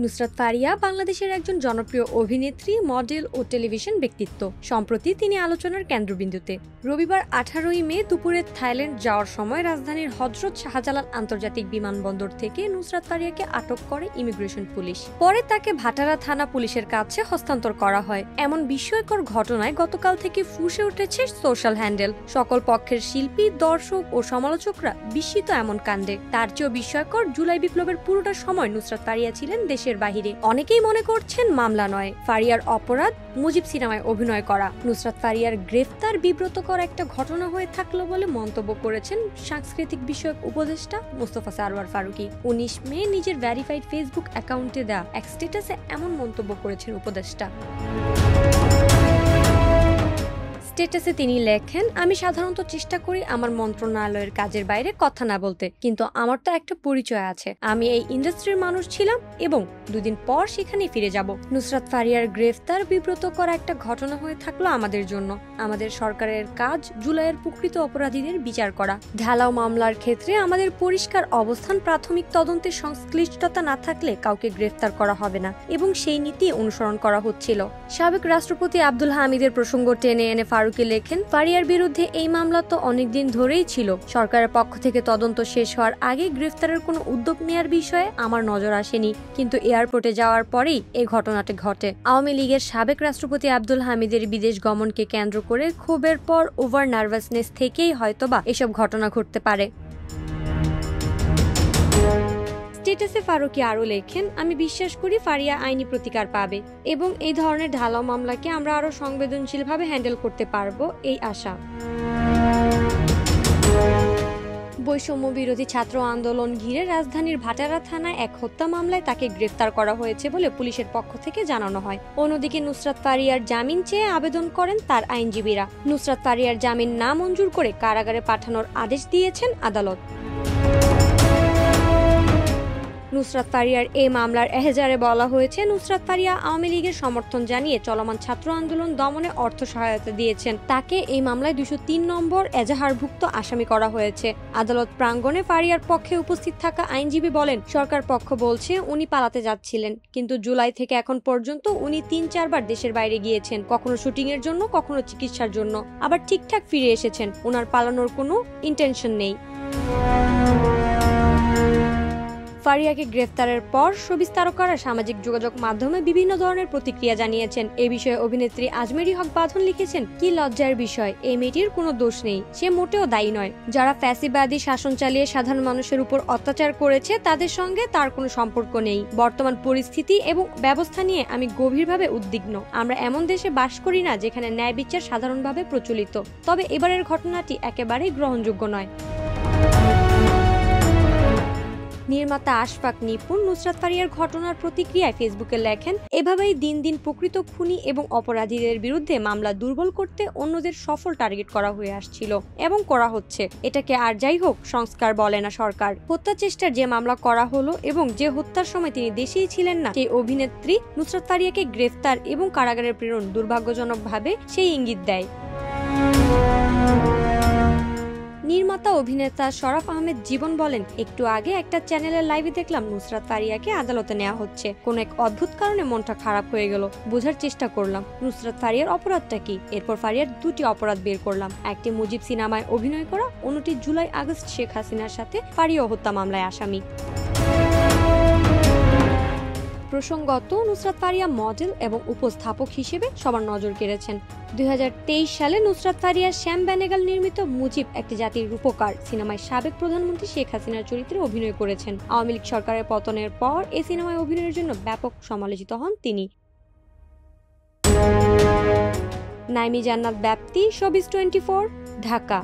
নুসরাত ফারিয়া বাংলাদেশের একজন জনপ্রিয় অভিনেত্রী, মডেল ও টেলিভিশন ব্যক্তিত্ব। সম্প্রতি তিনি আলোচনার কেন্দ্রবিন্দুতে। রবিবার 18 মে দুপুরে থাইল্যান্ড যাওয়ার সময় রাজধানীর হযরত শাহজালাল আন্তর্জাতিক বিমানবন্দর থেকে নুসরাত ফারিয়াকে আটক করে ইমিগ্রেশন পুলিশ। পরে তাকে ভাটারা থানা পুলিশের কাছে হস্তান্তর করা হয়। এমন বিস্ময়কর ঘটনায় গতকাল থেকে ফুঁসে উঠেছে সোশ্যাল হ্যান্ডেল। সকল পক্ষের শিল্পী, দর্শক ও সমালোচকরা বিস্মিত এমন কাণ্ডে। তার চেয়েও বিস্ময়কর, জুলাই বিপ্লবের পুরোটা সময় নুসরাত ফারিয়া ছিলেন দেশের বাহিরে। অনেকেই মনে করছেন মামলা নয়, ফারিয়ার অপরাধ মুজিব সিনেমায় অভিনয় করা। নুসরাত ফারিয়ার গ্রেফতার বিব্রতকর একটা ঘটনা হয়ে থাকলো বলে মন্তব্য করেছেন সাংস্কৃতিক বিষয়ক উপদেষ্টা মোস্তফা সারওয়ার ফারুকী। 19 মে নিজের ভেরিফাইড ফেসবুক অ্যাকাউন্টে দেওয়া এক স্ট্যাটাসে এমন মন্তব্য করেছেন উপদেষ্টা। স্ট্যাটাসে তিনি লেখেন, আমি সাধারণত চেষ্টা করি আমার মন্ত্রণালয়ের কাজের বাইরে কথা না বলতে, কিন্তু আমার তো একটা পরিচয় আছে। আমি এই ইন্ডাস্ট্রির মানুষ ছিলাম এবং 2 দিন পর সেখানেই ফিরে যাব। নুসরাত ফারিয়ার গ্রেফতার বিব্রত করা একটা ঘটনা হয়ে থাকলো আমাদের জন্য। আমাদের সরকারের কাজ জুলাইয়ের প্রকৃত অপরাধীদের বিচার করা। ঢালাও মামলার ক্ষেত্রে আমাদের পরিষ্কার অবস্থান, প্রাথমিক তদন্তের সংশ্লিষ্টতা না থাকলে কাউকে গ্রেফতার করা হবে না এবং সেই নীতি অনুসরণ করা হচ্ছিল। সাবেক রাষ্ট্রপতি আব্দুল হামিদের প্রসঙ্গ টেনে এনে ফারুকী লেখেন, ফারিয়ার বিরুদ্ধে এই মামলা তো অনেকদিন ধরেই ছিল। সরকারের পক্ষ থেকে তদন্ত শেষ হওয়ার আগে গ্রেফতারের কোনো উদ্যোগ নেয়ার বিষয়ে আমার নজর আসেনি, কিন্তু এয়ারপোর্টে যাওয়ার পরেই এই ঘটনাটি ঘটে। আওয়ামী লীগের সাবেক রাষ্ট্রপতি আব্দুল হামিদের বিদেশ গমনকে কেন্দ্র করে ক্ষোভের পর ওভার নার্ভাসনেস থেকেই হয়তোবা এসব ঘটনা ঘটতে পারে। স্ট্যাটাসে ফারুকী আরও লেখেন, আমি বিশ্বাস করি ফারিয়া আইনি প্রতিকার পাবে এবং এই ধরনের ঢালাও মামলাকে আমরা আরও সংবেদনশীলভাবে হ্যান্ডেল করতে পারবো, এই আশা। বৈষম্য বিরোধী ছাত্র আন্দোলন ঘিরে রাজধানীর ভাটারা থানায় এক হত্যা মামলায় তাকে গ্রেফতার করা হয়েছে বলে পুলিশের পক্ষ থেকে জানানো হয়। অন্যদিকে নুসরাত ফারিয়ার জামিন চেয়ে আবেদন করেন তার আইনজীবীরা। নুসরাত ফারিয়ার জামিন না মঞ্জুর করে কারাগারে পাঠানোর আদেশ দিয়েছেন আদালত। নুসরাত ফারিয়ার এই মামলার এজাহারে বলা হয়েছে, নুসরাত ফারিয়া আওয়ামী লীগের সমর্থন জানিয়ে চলমান ছাত্র আন্দোলন দমনে অর্থ সহায়তা দিয়েছেন। তাকে এই মামলায় 203 নম্বর এজাহারভুক্ত আসামি করা হয়েছে। আদালত প্রাঙ্গণে ফারিয়ার পক্ষে উপস্থিত থাকা আইনজীবী বলেন, সরকার পক্ষ বলছে উনি পালাতে যাচ্ছিলেন, কিন্তু জুলাই থেকে এখন পর্যন্ত উনি 3-4 বার দেশের বাইরে গিয়েছেন, কখনো শুটিং এর জন্য, কখনো চিকিৎসার জন্য, আবার ঠিকঠাক ফিরে এসেছেন। ওনার পালানোর কোনো ইন্টেনশন নেই। ফারিয়াকে গ্রেফতারের পর শোবিজ তারকারা সামাজিক যোগাযোগ মাধ্যমে বিভিন্ন ধরনের প্রতিক্রিয়া জানিয়েছেন। এ বিষয়ে অভিনেত্রী আজমেরি হক বাঁধন লিখেছেন, কি লজ্জার বিষয়, এই মেয়েটির কোনো দোষ নেই, সে মোটেও দায়ী নয়। যারা ফ্যাসিবাদী শাসন চালিয়ে সাধারণ মানুষের উপর অত্যাচার করেছে তাদের সঙ্গে তার কোনো সম্পর্ক নেই। বর্তমান পরিস্থিতি এবং ব্যবস্থা নিয়ে আমি গভীরভাবে উদ্বিগ্ন। আমরা এমন দেশে বাস করি না যেখানে ন্যায় বিচার সাধারণভাবে প্রচলিত। তবে এবারের ঘটনাটি একেবারেই গ্রহণযোগ্য নয়। নির্মাতা আশফাক নিপুণ নুসরাত ফারিয়ার ঘটনার প্রতিক্রিয়ায় ফেসবুকে লেখেন, এভাবেই দিন দিন প্রকৃত খুনি এবং অপরাধীদের বিরুদ্ধে মামলা দুর্বল করতে অন্যদের সফল টার্গেট করা হয়ে আসছিল এবং করা হচ্ছে। এটাকে আর যাই হোক সংস্কার বলে না সরকার। হত্যা চেষ্টার যে মামলা করা হলো এবং যে হত্যার সময় তিনি দেশেই ছিলেন না, সেই অভিনেত্রী নুসরাত ফারিয়াকে গ্রেফতার এবং কারাগারে প্রেরণ দুর্ভাগ্যজনকভাবে সেই ইঙ্গিত দেয়। নির্মাতা অভিনেতা শরাফ আহমেদ জীবন বলেন, একটু আগে একটা চ্যানেলের লাইভে দেখলাম নুসরাত ফারিয়াকে আদালতে নেওয়া হচ্ছে। কোন এক অদ্ভুত কারণে মনটা খারাপ হয়ে গেল। বোঝার চেষ্টা করলাম নুসরাত ফারিয়ার অপরাধটা কি। এরপর ফারিয়ার 2টি অপরাধ বের করলাম। একটি মুজিব সিনেমায় অভিনয় করা, অন্যটি জুলাই আগস্ট শেখ হাসিনার সাথে ফারিয়া হত্যা মামলায় আসামি। প্রসঙ্গত, নুসরাত ফারিয়া মডেল এবং উপস্থাপক হিসেবে সবার নজর কেড়েছেন। 2023 সালে নুসরাত ফারিয়া শ্যাম বেনেগাল নির্মিত মুজিব একটি জাতির রূপকার সিনেমায় সাবেক প্রধানমন্ত্রী শেখ হাসিনার চরিত্রে অভিনয় করেছেন। আওয়ামী লীগ সরকারের পতনের পর এই সিনেমায় অভিনয়ের জন্য ব্যাপক সমালোচিত হন তিনি। নাইমি জান্নাত ব্যাপ্তি, শোবিজ 24, ঢাকা।